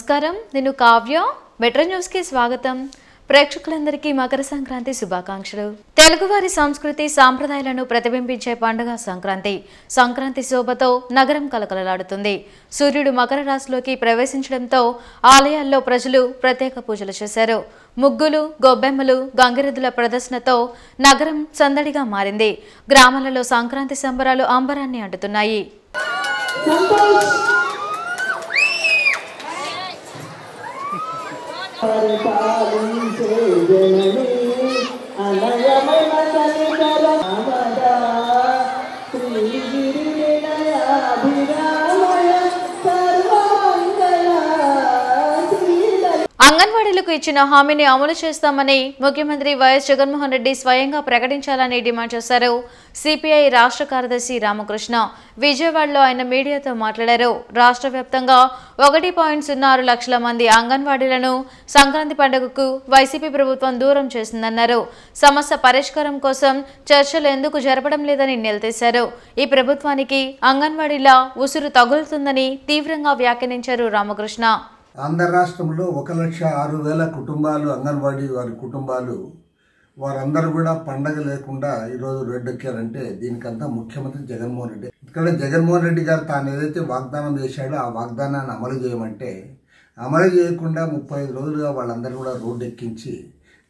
నమస్కారం, నేను Kavya. Metro news కి స్వాగతం. ప్రేక్షకులందరికీ మకర సంక్రాంతి శుభాకాంక్షలు. తెలుగువారి సంస్కృతి సాంప్రదాయాలను ప్రతిబింబించే పండుగ సంక్రాంతి. సంక్రాంతి శోభతో నగరం కలకలలాడుతుంది. సూర్యుడు మకర రాశిలోకి ప్రవేశించడంతో ఆలయాల్లో ప్రజలు ప్రత్యేక పూజలు చేశారు. ముగ్గులు, గొబ్బెమ్మలు, గంగిరెద్దుల ప్రదర్శనతో నగరం సందడిగా మారింది. గ్రామాలలో సంక్రాంతి సంబరాలు అంబరాన్ని అంటుతున్నాయి. అంగన్వాడీలకు ఇచ్చిన హామీని అమలు చేస్తామని ముఖ్యమంత్రి వైఎస్ జగన్మోహన్ రెడ్డి స్వయంగా ప్రకటించాలని డిమాండ్ చేశారు సిపిఐ రాష్ట్ర కార్యదర్శి రామకృష్ణ. విజయవాడలో ఆయన మీడియాతో మాట్లాడారు. రాష్ట్ర వ్యాప్తంగా 1.06 లక్షల మంది అంగన్వాడీలను సంక్రాంతి పండుగకు వైసీపీ ప్రభుత్వం దూరం చేసిందన్నారు. సమస్య పరిష్కారం కోసం చర్చలు ఎందుకు జరపడం లేదని నిలదీశారు. ఈ ప్రభుత్వానికి అంగన్వాడీల ఉసురు తగులుతుందని తీవ్రంగా వ్యాఖ్యానించారు రామకృష్ణ. ఆంధ్ర రాష్ట్రంలో 1,06,000 కుటుంబాలు, అంగన్వాడీ వారి కుటుంబాలు, వారందరూ కూడా పండగ లేకుండా ఈరోజు రెడ్డెక్కారంటే దీనికంతా ముఖ్యమంత్రి జగన్మోహన్ రెడ్డి. ఇక్కడ జగన్మోహన్ రెడ్డి గారు తాను ఏదైతే వాగ్దానం చేశాడో ఆ వాగ్దానాన్ని అమలు చేయమంటే అమలు చేయకుండా 35 రోజులుగా వాళ్ళందరూ కూడా రోడ్డు ఎక్కించి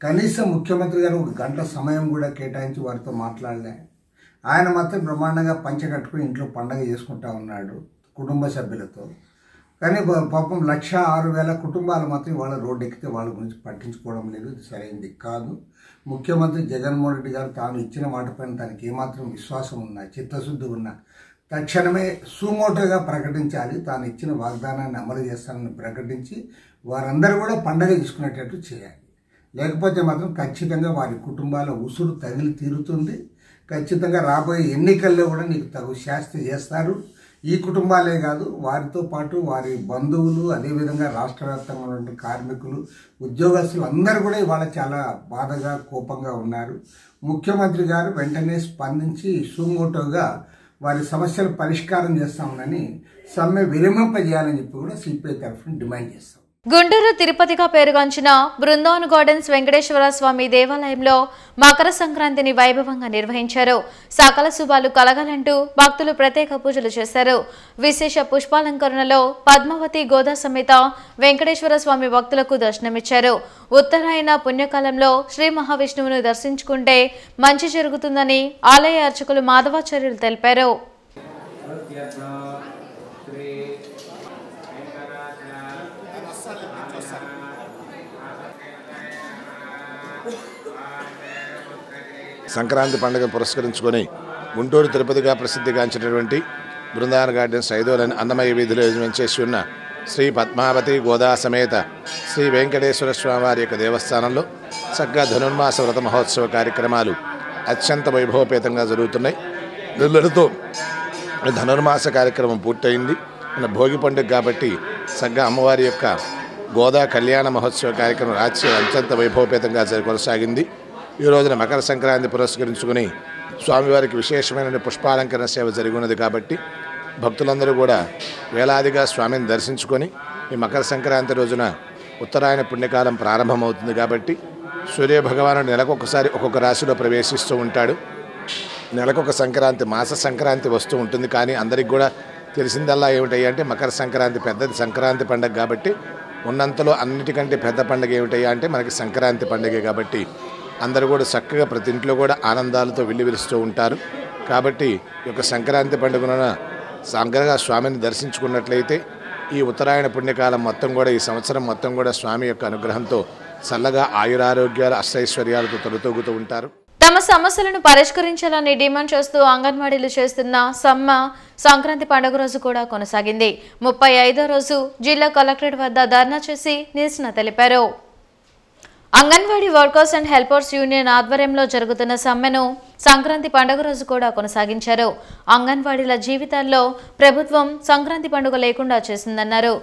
కనీసం ముఖ్యమంత్రి గారు 1 గంట సమయం కూడా కేటాయించి వారితో మాట్లాడలే. ఆయన మాత్రం బ్రహ్మాండంగా పంచ కట్టుకుని ఇంట్లో పండగ చేసుకుంటా ఉన్నాడు కుటుంబ సభ్యులతో. కానీ పాపం 1,06,000 కుటుంబాలు మాత్రం వాళ్ళ రోడ్డు ఎక్కితే వాళ్ళ గురించి పట్టించుకోవడం లేదు. ఇది సరైనది కాదు. ముఖ్యమంత్రి జగన్మోహన్ రెడ్డి గారు తాను ఇచ్చిన మాట పైన తనకి ఏమాత్రం విశ్వాసం ఉన్నా, చిత్తశుద్ధి ఉన్నా తక్షణమే సుమోటోగా ప్రకటించాలి. తాను ఇచ్చిన వాగ్దానాన్ని అమలు చేస్తానని ప్రకటించి వారందరూ కూడా పండగ చేసుకునేటట్టు చేయాలి. లేకపోతే మాత్రం ఖచ్చితంగా వారి కుటుంబాల ఉసురు తగిలి తీరుతుంది. ఖచ్చితంగా రాబోయే ఎన్నికల్లో కూడా నీకు తగు శాస్తి చేస్తారు. ఈ కుటుంబాలే కాదు, వారితో పాటు వారి బంధువులు, అదేవిధంగా రాష్ట్ర వ్యాప్తంగా ఉన్న కార్మికులు, ఉద్యోగస్తులు అందరూ కూడా ఇవాళ చాలా బాధగా, కోపంగా ఉన్నారు. ముఖ్యమంత్రి గారు వెంటనే స్పందించి సుమోటోగా వారి సమస్యలు పరిష్కారం చేస్తామని సమ్మె విరమింపజేయాలని చెప్పి కూడా సిపిఐ తరఫున డిమాండ్ చేస్తాం. గుంటూరు తిరుపతిగా పేరుగాంచిన బృందావన్ గార్డెన్స్ వెంకటేశ్వర స్వామి దేవాలయంలో మకర సంక్రాంతిని వైభవంగా నిర్వహించారు. సకల శుభాలు కలగాలంటూ భక్తులు ప్రత్యేక పూజలు చేశారు. విశేష పుష్పాలంకరణలో పద్మావతి గోదా సమేత వెంకటేశ్వర స్వామి భక్తులకు దర్శనమిచ్చారు. ఉత్తరాయణ పుణ్యకాలంలో శ్రీ మహావిష్ణువును దర్శించుకుంటే మంచి జరుగుతుందని ఆలయ అర్చకులు మాధవాచార్యులు తెలిపారు. సంక్రాంతి పండుగను పురస్కరించుకొని గుంటూరు తిరుపతిగా ప్రసిద్ధిగాంచినటువంటి బృందావన్ గార్డెన్స్ 5వ అన్నమయ్య వీధిలో వేంచేసి ఉన్న శ్రీ పద్మావతి గోదా సమేత శ్రీ వెంకటేశ్వర స్వామి వారి యొక్క దేవస్థానంలో చక్కగా ధనుర్మాస వ్రత మహోత్సవ కార్యక్రమాలు అత్యంత వైభవపేతంగా జరుగుతున్నాయి. నిన్నటితో ధనుర్మాస కార్యక్రమం పూర్తయింది. మన భోగి పండుగ కాబట్టి చక్కగా అమ్మవారి యొక్క గోదా కళ్యాణ మహోత్సవ కార్యక్రమం రాత్రి అత్యంత వైభవపేతంగా కొనసాగింది. ఈ రోజున మకర సంక్రాంతి పురస్కరించుకుని స్వామివారికి విశేషమైన పుష్పాలంకరణ సేవ జరిగినది కాబట్టి భక్తులందరూ కూడా వేలాదిగా స్వామిని దర్శించుకొని ఈ మకర సంక్రాంతి రోజున ఉత్తరాయణ పుణ్యకాలం ప్రారంభమవుతుంది కాబట్టి సూర్యభగవానుడు నెలకొకసారి ఒక్కొక్క రాశిలో ప్రవేశిస్తూ ఉంటాడు. నెలకొక సంక్రాంతి, మాస సంక్రాంతి వస్తూ ఉంటుంది. కానీ అందరికి కూడా తెలిసిందల్లా ఏమిటయ్యా అంటే మకర సంక్రాంతి పెద్దది సంక్రాంతి పండుగ కాబట్టి ఉన్నంతలో అన్నిటికంటే పెద్ద పండుగ ఏమిటయ్యా అంటే మనకి సంక్రాంతి పండుగ కాబట్టి అందరూ కూడా చక్కగా ప్రతి ఇంట్లో కూడా ఆనందాలతో వెల్లివిరుస్తూ ఉంటారు. కాబట్టి ఈ యొక్క సంక్రాంతి పండుగన సంగ్రహ స్వామిని దర్శించుకున్నట్లయితే ఈ ఉత్తరాయణ పుణ్యకాలం మొత్తం కూడా ఈ సంవత్సరం మొత్తం కూడా స్వామి యొక్క అనుగ్రహంతో చల్లగా ఆయురారోగ్యాలు, అష్టైశ్వర్యాలతో తొలతూగుతూ ఉంటారు. తమ సమస్యలను పరిష్కరించాలని డిమాండ్ చేస్తూ అంగన్వాడీలు చేస్తున్న సమ్మె సంక్రాంతి పండుగ రోజు కూడా కొనసాగింది. 35వ రోజు జిల్లా కలెక్టరేట్ వద్ద ధర్నా చేసి నిరసన తెలిపారు. Anganwadi workers and helpers union ఆధ్వర్యంలో జరుగుతున్న సమ్మెను సంక్రాంతి పండుగ రోజు కూడా కొనసాగించారు. అంగన్వాడీల జీవితాల్లో ప్రభుత్వం సంక్రాంతి పండుగ లేకుండా చేసిందన్నారు.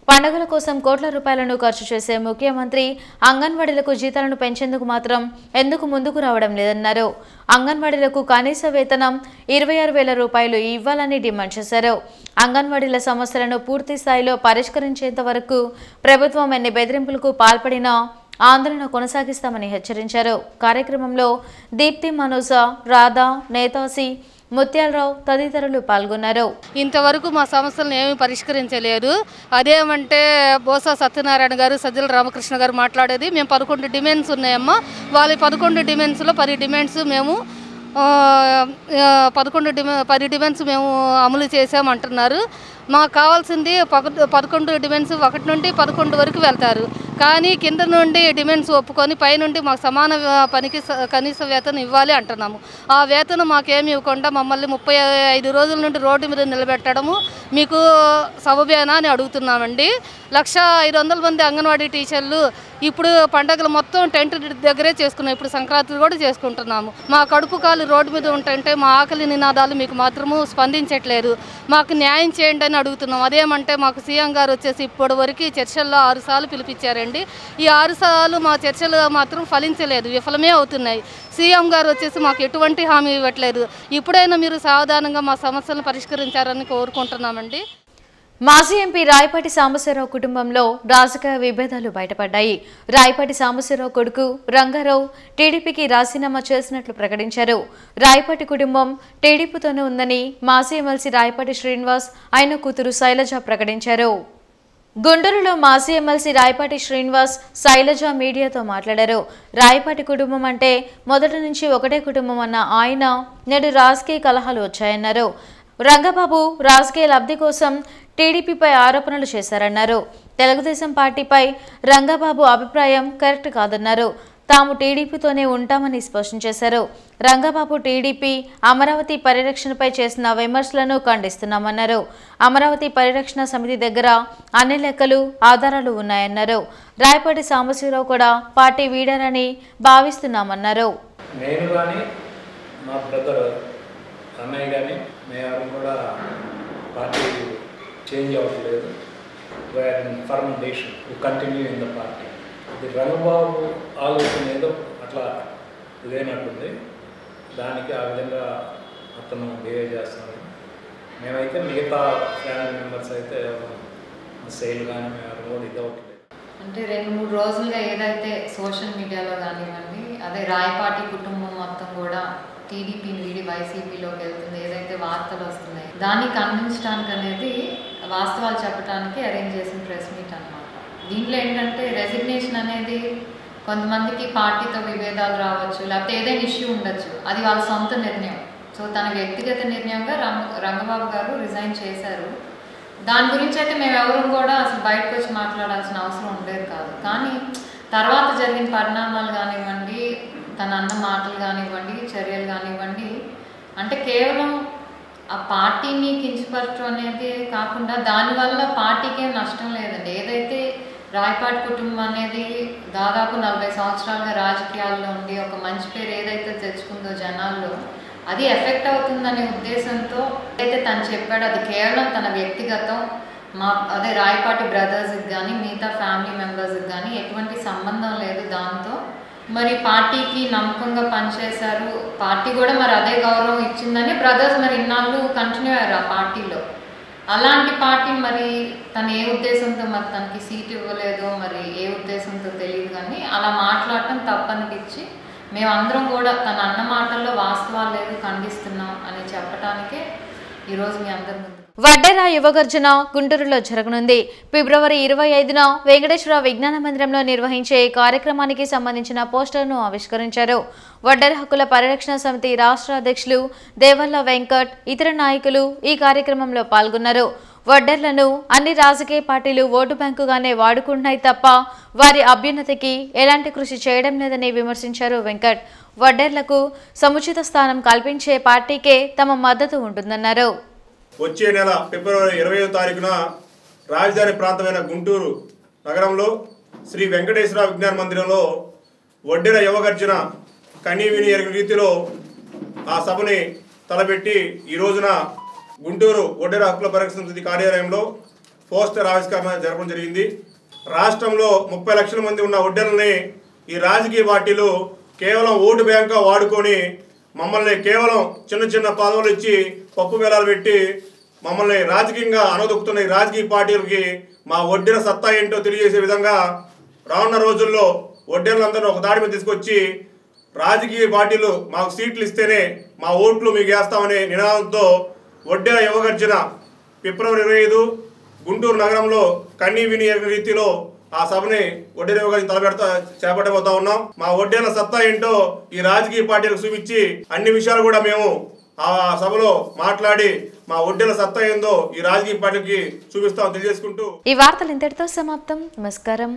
పండుగల కోసం కోట్ల రూపాయలను ఖర్చు చేసే ముఖ్యమంత్రి అంగన్వాడీలకు జీతాలను పెంచేందుకు మాత్రం ఎందుకు ముందుకు రావడం లేదన్నారు. అంగన్వాడీలకు కనీస వేతనం 26,000 రూపాయలు ఇవ్వాలని డిమాండ్ చేశారు. అంగన్వాడీల సమస్యలను పూర్తి స్థాయిలో పరిష్కరించేంత వరకు ప్రభుత్వం ఎన్ని బెదిరింపులకు పాల్పడినా ఆందోళన కొనసాగిస్తామని హెచ్చరించారు. కార్యక్రమంలో దీప్తి, మనోజ, రాధా, నేతాసి, ముత్యాలరావు తదితరులు పాల్గొన్నారు. ఇంతవరకు మా సమస్యలను ఏమీ పరిష్కరించలేరు. అదేమంటే బోసా సత్యనారాయణ గారు, సజ్జల రామకృష్ణ గారు మాట్లాడేది మేము 11 డిమాండ్స్ ఉన్నాయమ్మా. వాళ్ళ 11 డిమాండ్స్లో 10 డిమాండ్స్ మేము 10 డిమాండ్స్ మేము అమలు చేసామంటున్నారు. మాకు కావాల్సింది 11 డిమాండ్స్ 1 నుండి 11 వరకు వెళ్తారు. కానీ కింద నుండి డిమాండ్స్ ఒప్పుకొని పైనుండి మాకు సమాన పనికి కనీస వేతనం ఇవ్వాలి అంటున్నాము. ఆ వేతనం మాకేమి ఇవ్వకుండా మమ్మల్ని 35 రోజుల నుండి రోడ్డు మీద నిలబెట్టడము మీకు సబబేనా అని అడుగుతున్నామండి. 1,500 మంది అంగన్వాడీ టీచర్లు ఇప్పుడు పండగలు మొత్తం టెంట్ దగ్గరే చేసుకున్నాం. ఇప్పుడు సంక్రాంతి కూడా చేసుకుంటున్నాము. మా కడుపు కాలు రోడ్డు మీద ఉంటుంటే మా ఆకలి నినాదాలు మీకు మాత్రము స్పందించట్లేదు. మాకు న్యాయం చేయండి అని అడుగుతున్నాం. అదేమంటే మాకు సీఎం గారు వచ్చేసి ఇప్పటి వరకు చర్చల్లో 6 సార్లు పిలిపించారండి. ఈ 6 సార్లు మా చర్చలు మాత్రం ఫలించలేదు, విఫలమే అవుతున్నాయి. సీఎం గారు వచ్చేసి మాకు ఎటువంటి హామీ ఇవ్వట్లేదు. ఇప్పుడైనా మీరు సావధానంగా మా సమస్యలను పరిష్కరించారని కోరుకుంటున్నామండి. మాజీ ఎంపీ రాయపాటి సాంబశివరావు కుటుంబంలో రాజకీయ విభేదాలు బయటపడ్డాయి. రాయపాటి సాంబశివరావు కొడుకు రంగారావు టీడీపీకి రాజీనామా చేసినట్లు ప్రకటించారు. రాయపాటి కుటుంబం టీడీపీతోనే ఉందని మాజీ ఎమ్మెల్సీ రాయపాటి శ్రీనివాస్, ఆయన కూతురు శైలజ ప్రకటించారు. గుంటూరులో మాజీ ఎమ్మెల్సీ రాయపాటి శ్రీనివాస్, శైలజ మీడియాతో మాట్లాడారు. రాయపాటి కుటుంబం అంటే మొదటి నుంచి ఒకటే కుటుంబం అన్న ఆయన నేడు రాజకీయ కలహాలు వచ్చాయన్నారు. రంగబాబు రాజకీయ లబ్ధి కోసం టీడీపీపై ఆరోపణలు చేశారన్నారు. తెలుగుదేశం పార్టీపై రంగబాబు అభిప్రాయం కరెక్ట్ కాదన్నారు. తాము టీడీపీతోనే ఉంటామని స్పష్టం చేశారు. రంగబాబు టీడీపీ అమరావతి పరిరక్షణపై చేసిన విమర్శలను ఖండిస్తున్నామన్నారు. అమరావతి పరిరక్షణ సమితి దగ్గర అన్ని లెక్కలు, ఆధారాలు ఉన్నాయన్నారు. రాయపాటి సాంబశివరావు కూడా పార్టీ వీడారని భావిస్తున్నామన్నారు. నేను కానీ మా బ్రదర్ అన్నయ్య కానీ మేము కూడా పార్టీ చేంజ్ అవ్వట్లేదు. We're in firm decision to continue in the party. ఇది రంగబాబు ఆలోచన ఏదో అట్లా ఇదేనట్టుంది. దానికి ఆ విధంగా అతను బిహేవ్ చేస్తున్నాడు. మేమైతే మిగతా ఫ్యామిలీ మెంబర్స్ అయితే సేల్ కానీ మేము కూడా ఇది అవ్వట్లేదు. అంటే 2-3 రోజులుగా ఏదైతే సోషల్ మీడియాలో కానివ్వండి, అదే రాయపాటి కుటుంబం మొత్తం కూడా టీడీపీని వీడి వైసీపీలోకి వెళ్తుంది, ఏదైతే వార్తలు వస్తున్నాయి దాన్ని ఖండించడానికి అనేది వాస్తవాలు చెప్పడానికి అరేంజ్ చేసిన ప్రెస్ మీట్ అన్నమాట. దీంట్లో ఏంటంటే రెసిగ్నేషన్ అనేది కొంతమందికి పార్టీతో విభేదాలు రావచ్చు, లేకపోతే ఏదైనా ఇష్యూ ఉండొచ్చు, అది వాళ్ళ సొంత నిర్ణయం. సో తన వ్యక్తిగత నిర్ణయంగా రంగబాబు గారు రిజైన్ చేశారు. దాని గురించి అయితే మేము ఎవరు కూడా అసలు బయటకు వచ్చి మాట్లాడాల్సిన అవసరం ఉండేది కాదు. కానీ తర్వాత జరిగిన పరిణామాలు కానివ్వండి, తన అన్న మాటలు కానివ్వండి, చర్యలు కానివ్వండి, అంటే కేవలం ఆ పార్టీని కించపరచడం అనేది కాకుండా దానివల్ల పార్టీకి ఏం నష్టం లేదండి. ఏదైతే రాయపాటి కుటుంబం అనేది దాదాపు 40 సంవత్సరాలుగా రాజకీయాల్లో ఉండి ఒక మంచి పేరు ఏదైతే తెచ్చుకుందో జనాల్లో, అది ఎఫెక్ట్ అవుతుందనే ఉద్దేశంతో ఏదైతే తను చెప్పాడో అది కేవలం తన వ్యక్తిగతం. అదే రాయపాటి బ్రదర్స్కి కానీ మిగతా ఫ్యామిలీ మెంబర్స్కి కానీ ఎటువంటి సంబంధం లేదు దాంతో. మరి పార్టీకి నమ్మకంగా పనిచేశారు, పార్టీ కూడా మరి అదే గౌరవం ఇచ్చిందని బ్రదర్స్ మరి ఇన్నాళ్ళు కంటిన్యూ అయ్యారు ఆ పార్టీలో. అలాంటి పార్టీ మరి తను ఏ ఉద్దేశంతో మరి తనకి సీట్ ఇవ్వలేదో మరి ఏ ఉద్దేశంతో తెలియదు, కానీ అలా మాట్లాడటం తప్పనిపించి మేమందరం కూడా తన అన్న మాటల్లో వాస్తవాలు లేదు, ఖండిస్తున్నాం అని చెప్పడానికే ఈరోజు మీ అందరి ముందు. వడ్డెర యువగర్జన గుంటూరులో జరగనుంది. ఫిబ్రవరి 25న వెంకటేశ్వర విజ్ఞాన మందిరంలో నిర్వహించే కార్యక్రమానికి సంబంధించిన పోస్టర్ను ఆవిష్కరించారు. వడ్డెర హక్కుల పరిరక్షణ సమితి రాష్ట్ర అధ్యక్షులు దేవల్ల వెంకట్, ఇతర నాయకులు ఈ కార్యక్రమంలో పాల్గొన్నారు. వడ్డెర్లను అన్ని రాజకీయ పార్టీలు ఓటు బ్యాంకుగానే వాడుకుంటున్నాయి తప్ప వారి అభ్యున్నతికి ఎలాంటి కృషి చేయడం లేదని విమర్శించారు వెంకట్. వడ్డెర్లకు సముచిత స్థానం కల్పించే పార్టీకే తమ మద్దతు ఉంటుందన్నారు. వచ్చే నెల ఫిబ్రవరి 20వ తారీఖున రాజధాని ప్రాంతమైన గుంటూరు నగరంలో శ్రీ వెంకటేశ్వర విజ్ఞాన మందిరంలో వడ్డెర యువగర్జన కనీవిని ఎరిగిన రీతిలో ఆ సభని తలపెట్టి ఈ రోజున గుంటూరు వడ్డెర హక్కుల పరిరక్షణ సమితి కార్యాలయంలో పోస్టర్ ఆవిష్కరణ జరపడం జరిగింది. రాష్ట్రంలో 30 లక్షల మంది ఉన్న ఒడ్డెలని ఈ రాజకీయ పార్టీలు కేవలం ఓటు బ్యాంక్గా వాడుకొని మమ్మల్ని కేవలం చిన్న చిన్న పదవులు ఇచ్చి పప్పు బెల్లాలు పెట్టి మమ్మల్ని రాజకీయంగా అనదొక్కుతున్న ఈ రాజకీయ పార్టీలకి మా ఒడ్డెల సత్తా ఏంటో తెలియజేసే విధంగా రానున్న రోజుల్లో ఒడ్డెలందరినీ ఒక దాడి మీద తీసుకొచ్చి రాజకీయ పార్టీలు మాకు సీట్లు ఇస్తేనే మా ఓట్లు మీకు వేస్తామనే నినాదంతో ఒడ్డెల యువగర్జన ఫిబ్రవరి 25 గుంటూరు నగరంలో కన్నీ విని ఎరగని రీతిలో ఆ సభని ఒడ్డెల యువగర్జన చేపట్టబోతా ఉన్నాం. మా ఒడ్డెల సత్తా ఏంటో ఈ రాజకీయ పార్టీలకు చూపించి అన్ని విషయాలు కూడా మేము ఆ సభలో మాట్లాడి మా ఒడ్డెల సత్తా ఏందో ఈ రాజకీయ పార్టీకి చూపిస్తామని తెలియజేసుకుంటూ ఈ వార్తలు ఇంతటితో సమాప్తం. నమస్కారం.